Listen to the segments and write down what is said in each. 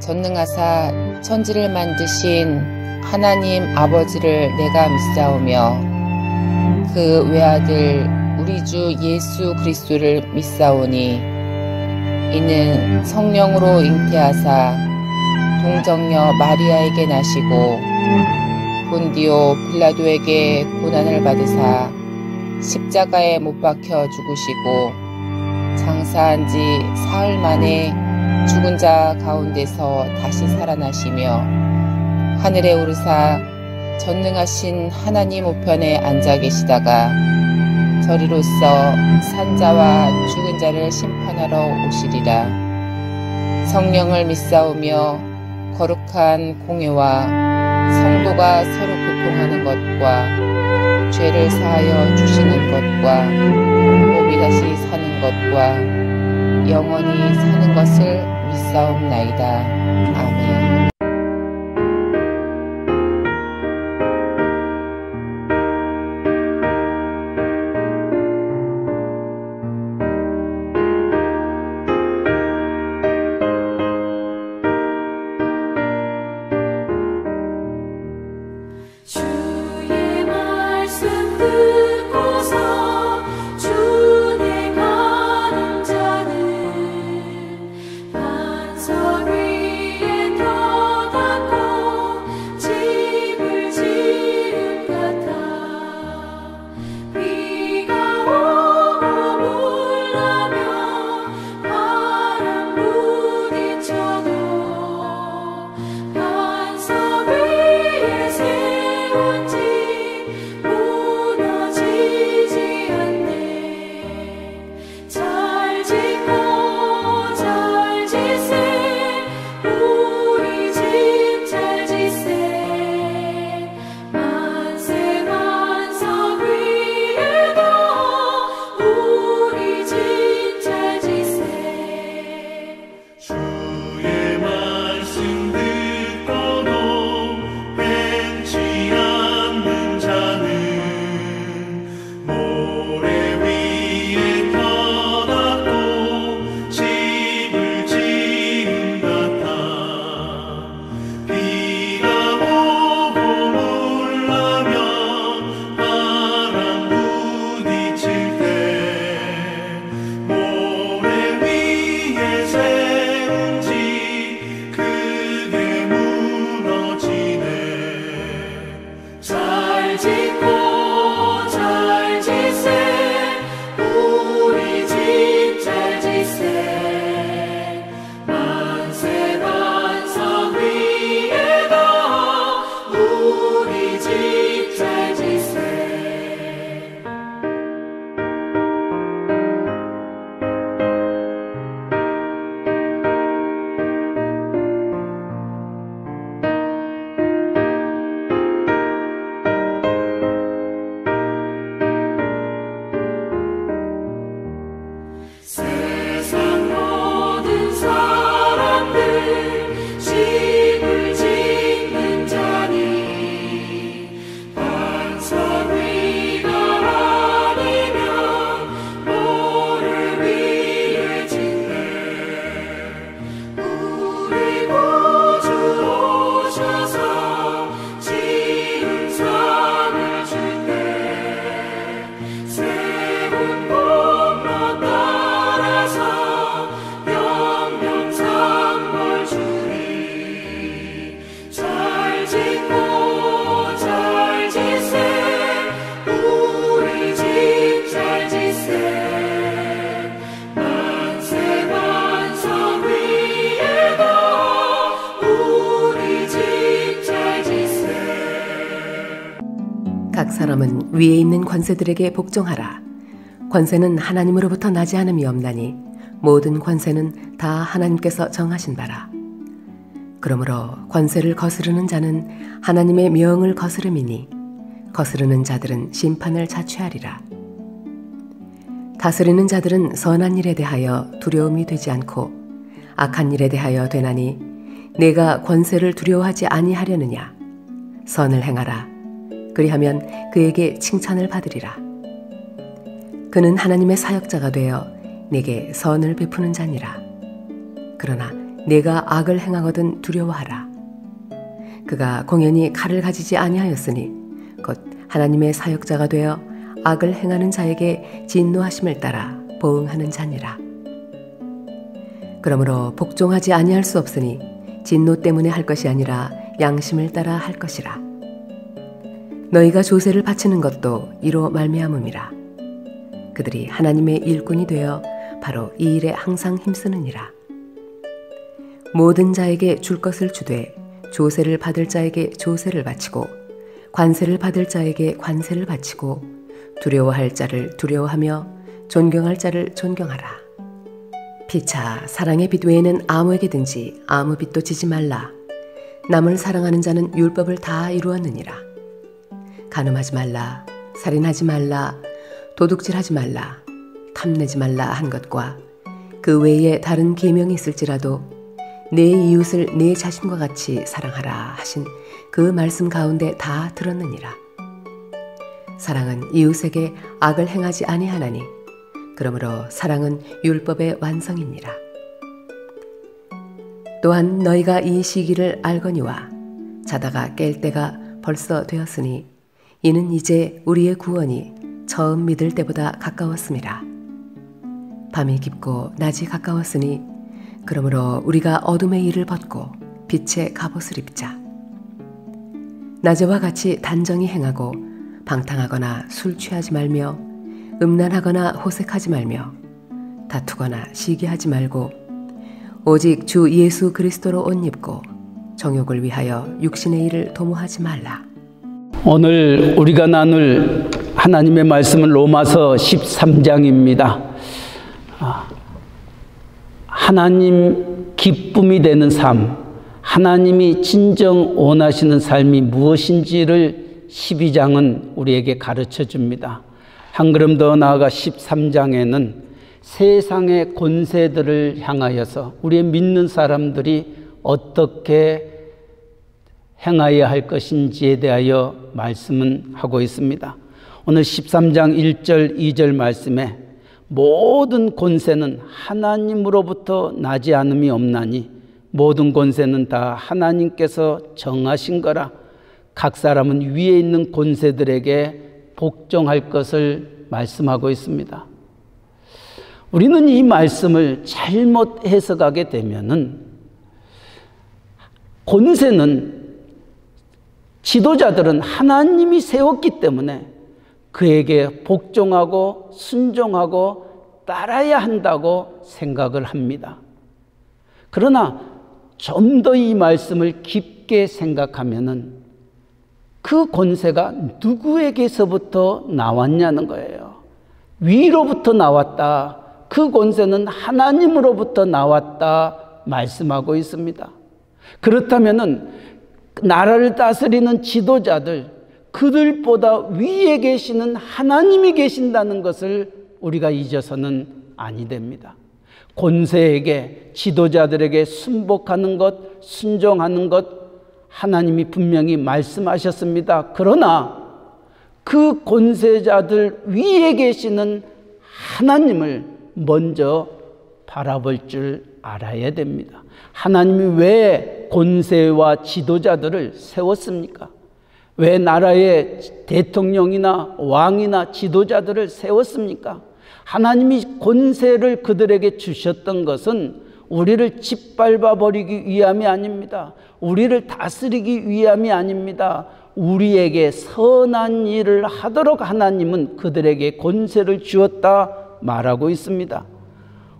전능하사 천지를 만드신 하나님 아버지를 내가 믿사오며 그 외아들 우리 주 예수 그리스도를 믿사오니 이는 성령으로 잉태하사 동정녀 마리아에게 나시고 본디오 빌라도에게 고난을 받으사 십자가에 못 박혀 죽으시고 장사한 지 사흘 만에 죽은 자 가운데서 다시 살아나시며 하늘에 오르사 전능하신 하나님 우편에 앉아 계시다가 저리로서 산자와 죽은 자를 심판하러 오시리라. 성령을 믿사오며 거룩한 공회와 성도가 서로 교통하는 것과 죄를 사하여 주시는 것과 몸이 다시 사는 것과 영원히 사는 것을 믿사옵나이다. 아멘. 각 사람은 위에 있는 권세들에게 복종하라. 권세는 하나님으로부터 나지 않음이 없나니 모든 권세는 다 하나님께서 정하신 바라. 그러므로 권세를 거스르는 자는 하나님의 명을 거스름이니 거스르는 자들은 심판을 자취하리라. 다스리는 자들은 선한 일에 대하여 두려움이 되지 않고 악한 일에 대하여 되나니 내가 권세를 두려워하지 아니하려느냐. 선을 행하라. 그리하면 그에게 칭찬을 받으리라. 그는 하나님의 사역자가 되어 내게 선을 베푸는 자니라. 그러나 네가 악을 행하거든 두려워하라. 그가 공연히 칼을 가지지 아니하였으니 곧 하나님의 사역자가 되어 악을 행하는 자에게 진노하심을 따라 보응하는 자니라. 그러므로 복종하지 아니할 수 없으니 진노 때문에 할 것이 아니라 양심을 따라 할 것이라. 너희가 조세를 바치는 것도 이로 말미암음이라. 그들이 하나님의 일꾼이 되어 바로 이 일에 항상 힘쓰느니라. 모든 자에게 줄 것을 주되 조세를 받을 자에게 조세를 바치고 관세를 받을 자에게 관세를 바치고 두려워할 자를 두려워하며 존경할 자를 존경하라. 피차 사랑의 빛 외에는 아무에게든지 아무 빛도 지지 말라. 남을 사랑하는 자는 율법을 다 이루었느니라. 간음하지 말라, 살인하지 말라, 도둑질하지 말라, 탐내지 말라 한 것과 그 외에 다른 계명이 있을지라도 내 이웃을 내 자신과 같이 사랑하라 하신 그 말씀 가운데 다 들었느니라. 사랑은 이웃에게 악을 행하지 아니하나니 그러므로 사랑은 율법의 완성이니라. 또한 너희가 이 시기를 알거니와 자다가 깰 때가 벌써 되었으니 이는 이제 우리의 구원이 처음 믿을 때보다 가까웠음이라. 밤이 깊고 낮이 가까웠으니 그러므로 우리가 어둠의 일을 벗고 빛의 갑옷을 입자. 낮에와 같이 단정히 행하고 방탕하거나 술 취하지 말며 음란하거나 호색하지 말며 다투거나 시기하지 말고 오직 주 예수 그리스도로 옷 입고 정욕을 위하여 육신의 일을 도모하지 말라. 오늘 우리가 나눌 하나님의 말씀은 로마서 13장입니다. 하나님 기쁨이 되는 삶, 하나님이 진정 원하시는 삶이 무엇인지를 12장은 우리에게 가르쳐 줍니다. 한 걸음 더 나아가 13장에는 세상의 권세들을 향하여서 우리의 믿는 사람들이 어떻게 행하여야 할 것인지에 대하여 말씀은 하고 있습니다. 오늘 13장 1절 2절 말씀에 모든 권세는 하나님으로부터 나지 않음이 없나니 모든 권세는 다 하나님께서 정하신 거라. 각 사람은 위에 있는 권세들에게 복종할 것을 말씀하고 있습니다. 우리는 이 말씀을 잘못 해석하게 되면은 권세는 지도자들은 하나님이 세웠기 때문에 그에게 복종하고 순종하고 따라야 한다고 생각을 합니다. 그러나 좀 더 이 말씀을 깊게 생각하면은 그 권세가 누구에게서부터 나왔냐는 거예요. 위로부터 나왔다. 그 권세는 하나님으로부터 나왔다 말씀하고 있습니다. 그렇다면은 나라를 다스리는 지도자들, 그들보다 위에 계시는 하나님이 계신다는 것을 우리가 잊어서는 아니 됩니다. 권세에게, 지도자들에게 순복하는 것, 순종하는 것 하나님이 분명히 말씀하셨습니다. 그러나 그 권세자들 위에 계시는 하나님을 먼저 바라볼 줄 알아야 됩니다. 하나님이 왜 권세와 지도자들을 세웠습니까? 왜 나라의 대통령이나 왕이나 지도자들을 세웠습니까? 하나님이 권세를 그들에게 주셨던 것은 우리를 짓밟아 버리기 위함이 아닙니다. 우리를 다스리기 위함이 아닙니다. 우리에게 선한 일을 하도록 하나님은 그들에게 권세를 주었다 말하고 있습니다.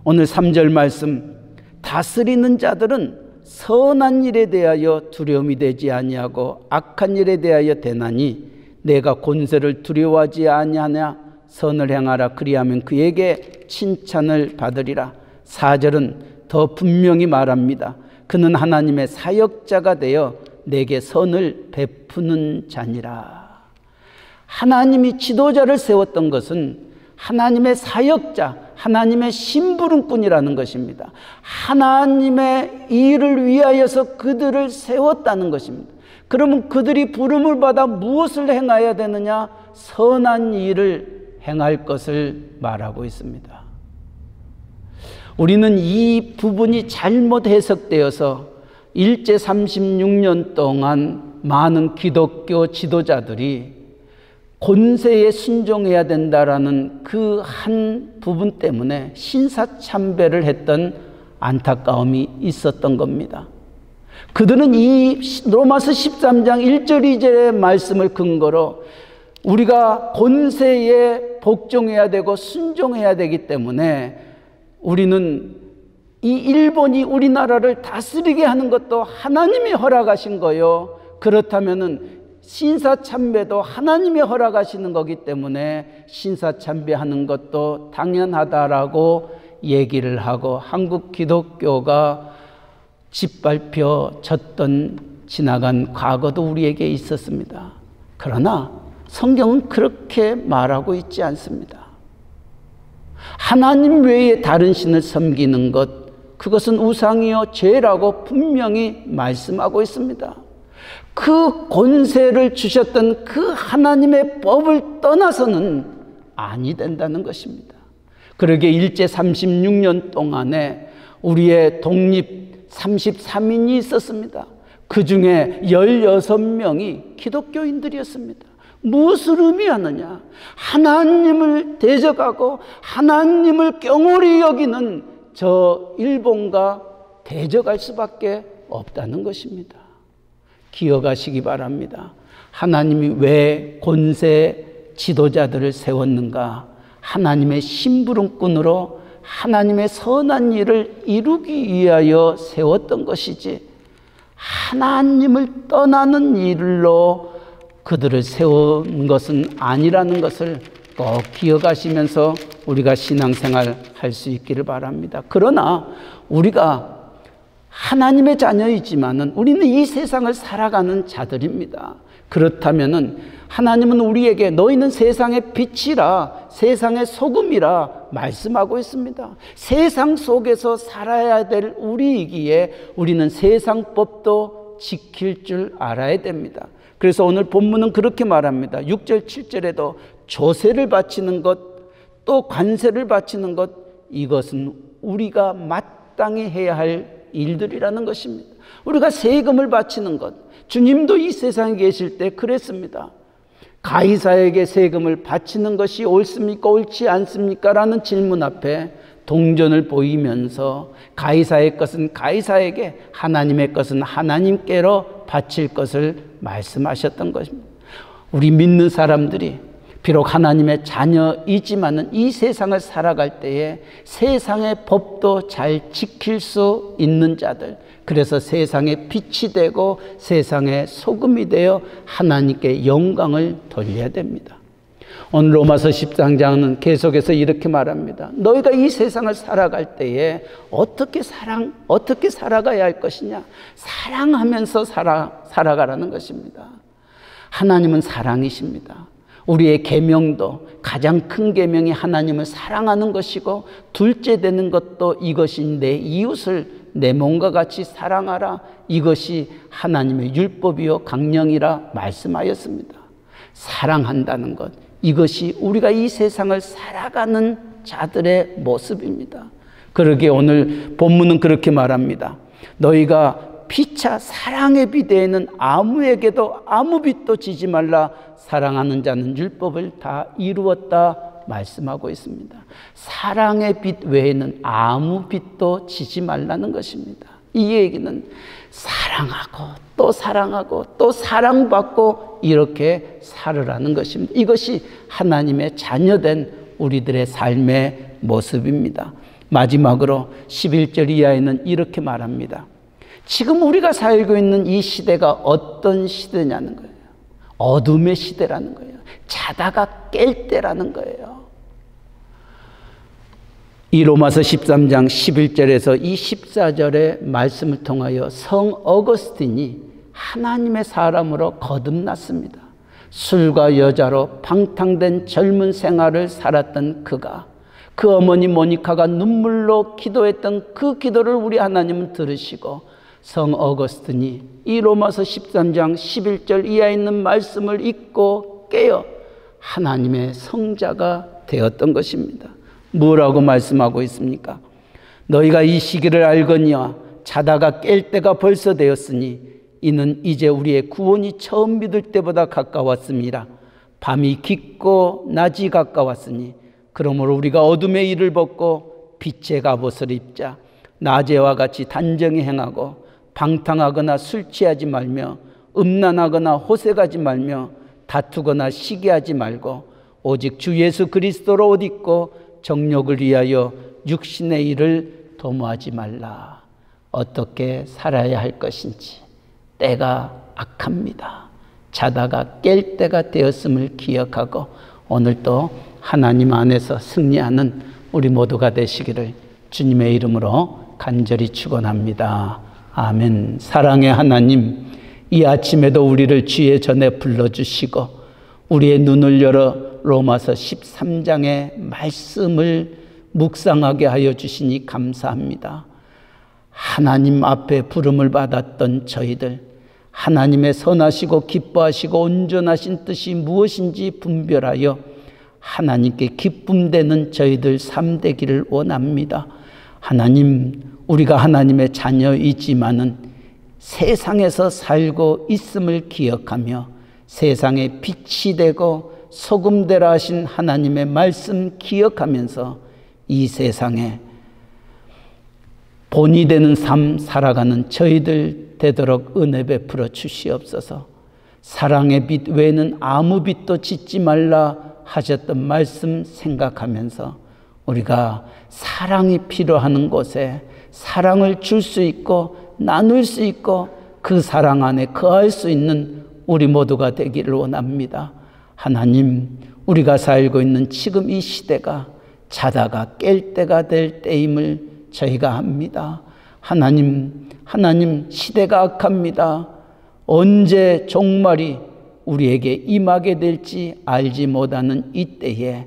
오늘 3절 말씀, 다스리는 자들은 선한 일에 대하여 두려움이 되지 아니하고 악한 일에 대하여 대나니 내가 권세를 두려워하지 아니하냐. 선을 행하라. 그리하면 그에게 칭찬을 받으리라. 4절은 더 분명히 말합니다. 그는 하나님의 사역자가 되어 내게 선을 베푸는 자니라. 하나님이 지도자를 세웠던 것은 하나님의 사역자, 하나님의 심부름꾼이라는 것입니다. 하나님의 일을 위하여서 그들을 세웠다는 것입니다. 그러면 그들이 부름을 받아 무엇을 행해야 되느냐? 선한 일을 행할 것을 말하고 있습니다. 우리는 이 부분이 잘못 해석되어서 일제 36년 동안 많은 기독교 지도자들이 권세에 순종해야 된다라는 그 한 부분 때문에 신사참배를 했던 안타까움이 있었던 겁니다. 그들은 이 로마서 13장 1절 2절의 말씀을 근거로 우리가 권세에 복종해야 되고 순종해야 되기 때문에 우리는 이 일본이 우리나라를 다스리게 하는 것도 하나님이 허락하신 거요. 그렇다면은 신사참배도 하나님이 허락하시는 거기 때문에 신사참배하는 것도 당연하다라고 얘기를 하고 한국 기독교가 짓밟혀졌던 지나간 과거도 우리에게 있었습니다. 그러나 성경은 그렇게 말하고 있지 않습니다. 하나님 외에 다른 신을 섬기는 것, 그것은 우상이요 죄라고 분명히 말씀하고 있습니다. 그 권세를 주셨던 그 하나님의 법을 떠나서는 아니 된다는 것입니다. 그러기에 일제 36년 동안에 우리의 독립 33인이 있었습니다. 그 중에 16명이 기독교인들이었습니다. 무엇을 의미하느냐? 하나님을 대적하고 하나님을 경홀히 여기는 저 일본과 대적할 수밖에 없다는 것입니다. 기억하시기 바랍니다. 하나님이 왜 권세 지도자들을 세웠는가? 하나님의 심부름꾼으로 하나님의 선한 일을 이루기 위하여 세웠던 것이지 하나님을 떠나는 일로 그들을 세운 것은 아니라는 것을 꼭 기억하시면서 우리가 신앙생활 할 수 있기를 바랍니다. 그러나 우리가 하나님의 자녀이지만은 우리는 이 세상을 살아가는 자들입니다. 그렇다면은 하나님은 우리에게 너희는 세상의 빛이라 세상의 소금이라 말씀하고 있습니다. 세상 속에서 살아야 될 우리이기에 우리는 세상 법도 지킬 줄 알아야 됩니다. 그래서 오늘 본문은 그렇게 말합니다. 6절 7절에도 조세를 바치는 것, 또 관세를 바치는 것, 이것은 우리가 마땅히 해야 할 일들이라는 것입니다. 우리가 세금을 바치는 것, 주님도 이 세상에 계실 때 그랬습니다. 가이사에게 세금을 바치는 것이 옳습니까? 옳지 않습니까? 라는 질문 앞에 동전을 보이면서 가이사의 것은 가이사에게, 하나님의 것은 하나님께로 바칠 것을 말씀하셨던 것입니다. 우리 믿는 사람들이 비록 하나님의 자녀이지만은 이 세상을 살아갈 때에 세상의 법도 잘 지킬 수 있는 자들, 그래서 세상의 빛이 되고 세상의 소금이 되어 하나님께 영광을 돌려야 됩니다. 오늘 로마서 13장은 계속해서 이렇게 말합니다. 너희가 이 세상을 살아갈 때에 어떻게 살아가야 할 것이냐? 사랑하면서 살아가라는 것입니다. 하나님은 사랑이십니다. 우리의 계명도 가장 큰 계명이 하나님을 사랑하는 것이고, 둘째 되는 것도 이것이 내 이웃을 내 몸과 같이 사랑하라, 이것이 하나님의 율법이요 강령이라 말씀하였습니다. 사랑한다는 것, 이것이 우리가 이 세상을 살아가는 자들의 모습입니다. 그러기에 오늘 본문은 그렇게 말합니다. 너희가 피차 사랑의 비대에는 아무에게도 아무 빚도 지지 말라. 사랑하는 자는 율법을 다 이루었다 말씀하고 있습니다. 사랑의 빚 외에는 아무 빚도 지지 말라는 것입니다. 이 얘기는 사랑하고 또 사랑하고 또 사랑받고 이렇게 살으라는 것입니다. 이것이 하나님의 자녀된 우리들의 삶의 모습입니다. 마지막으로 11절 이하에는 이렇게 말합니다. 지금 우리가 살고 있는 이 시대가 어떤 시대냐는 거예요. 어둠의 시대라는 거예요. 자다가 깰 때라는 거예요. 이 로마서 13장 11절에서 이 14절의 말씀을 통하여 성 어거스틴이 하나님의 사람으로 거듭났습니다. 술과 여자로 방탕된 젊은 생활을 살았던 그가, 그 어머니 모니카가 눈물로 기도했던 그 기도를 우리 하나님은 들으시고 성 어거스틴이 이 로마서 13장 11절 이하에 있는 말씀을 읽고 깨어 하나님의 성자가 되었던 것입니다. 뭐라고 말씀하고 있습니까? 너희가 이 시기를 알거니와 자다가 깰 때가 벌써 되었으니 이는 이제 우리의 구원이 처음 믿을 때보다 가까웠습니다. 밤이 깊고 낮이 가까웠으니 그러므로 우리가 어둠의 일을 벗고 빛의 갑옷을 입자. 낮에와 같이 단정히 행하고 방탕하거나 술 취하지 말며 음란하거나 호색하지 말며 다투거나 시기하지 말고 오직 주 예수 그리스도로 옷 입고 정욕을 위하여 육신의 일을 도모하지 말라. 어떻게 살아야 할 것인지 때가 악합니다. 자다가 깰 때가 되었음을 기억하고 오늘도 하나님 안에서 승리하는 우리 모두가 되시기를 주님의 이름으로 간절히 축원합니다. 아멘. 사랑의 하나님, 이 아침에도 우리를 주의 전에 불러주시고 우리의 눈을 열어 로마서 13장의 말씀을 묵상하게 하여 주시니 감사합니다. 하나님 앞에 부름을 받았던 저희들, 하나님의 선하시고 기뻐하시고 온전하신 뜻이 무엇인지 분별하여 하나님께 기쁨되는 저희들 삶 되기를 원합니다. 하나님, 우리가 하나님의 자녀이지만은 세상에서 살고 있음을 기억하며 세상에 빛이 되고 소금되라 하신 하나님의 말씀 기억하면서 이 세상에 본이 되는 삶 살아가는 저희들 되도록 은혜 베풀어 주시옵소서. 사랑의 빛 외에는 아무 빛도 짓지 말라 하셨던 말씀 생각하면서 우리가 사랑이 필요한 곳에 사랑을 줄 수 있고 나눌 수 있고 그 사랑 안에 거할 수 있는 우리 모두가 되기를 원합니다. 하나님, 우리가 살고 있는 지금 이 시대가 자다가 깰 때가 될 때임을 저희가 합니다. 하나님, 시대가 악합니다. 언제 종말이 우리에게 임하게 될지 알지 못하는 이때에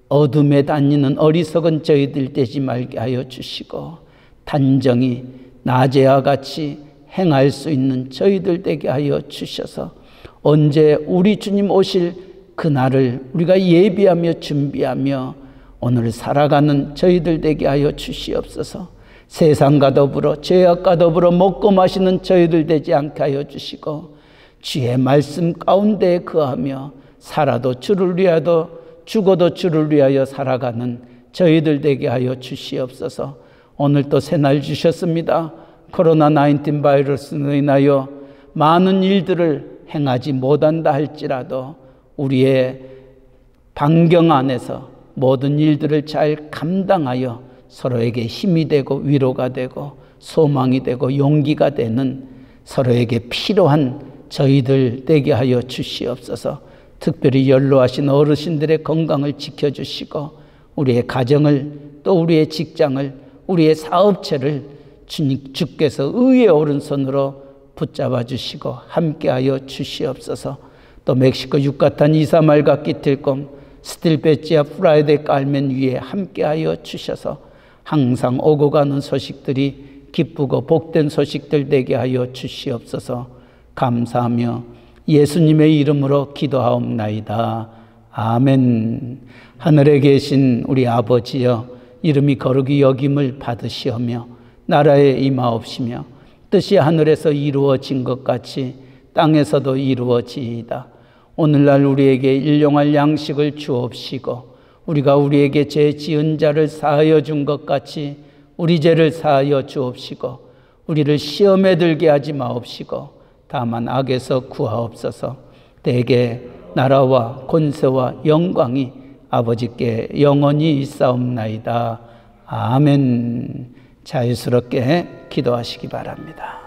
어둠에 다니는 어리석은 저희들 되지 말게 하여 주시고 단정히 낮에와 같이 행할 수 있는 저희들 되게 하여 주셔서 언제 우리 주님 오실 그날을 우리가 예비하며 준비하며 오늘 살아가는 저희들 되게 하여 주시옵소서. 세상과 더불어 죄악과 더불어 먹고 마시는 저희들 되지 않게 하여 주시고 주의 말씀 가운데 거하며 살아도 주를 위하여 죽어도 주를 위하여 살아가는 저희들 되게 하여 주시옵소서. 오늘 또 새날 주셨습니다. 코로나19 바이러스로 인하여 많은 일들을 행하지 못한다 할지라도 우리의 반경 안에서 모든 일들을 잘 감당하여 서로에게 힘이 되고 위로가 되고 소망이 되고 용기가 되는 서로에게 필요한 저희들 되게 하여 주시옵소서. 특별히 연로하신 어르신들의 건강을 지켜주시고 우리의 가정을 또 우리의 직장을 우리의 사업체를 주께서 의의 오른손으로 붙잡아 주시고 함께하여 주시옵소서. 또 멕시코 유카탄 이사말과 기틀곰 스틸베지아 프라이데 깔멘 위에 함께하여 주셔서 항상 오고 가는 소식들이 기쁘고 복된 소식들 되게 하여 주시옵소서. 감사하며 예수님의 이름으로 기도하옵나이다. 아멘. 하늘에 계신 우리 아버지여, 이름이 거룩히 여김을 받으시오며 나라에 임하옵시며 뜻이 하늘에서 이루어진 것 같이 땅에서도 이루어지이다. 오늘날 우리에게 일용할 양식을 주옵시고 우리가 우리에게 죄 지은 자를 사하여 준 것 같이 우리 죄를 사하여 주옵시고 우리를 시험에 들게 하지 마옵시고 다만 악에서 구하옵소서. 대개 나라와 권세와 영광이 아버지께 영원히 있사옵나이다. 아멘. 자유스럽게 기도하시기 바랍니다.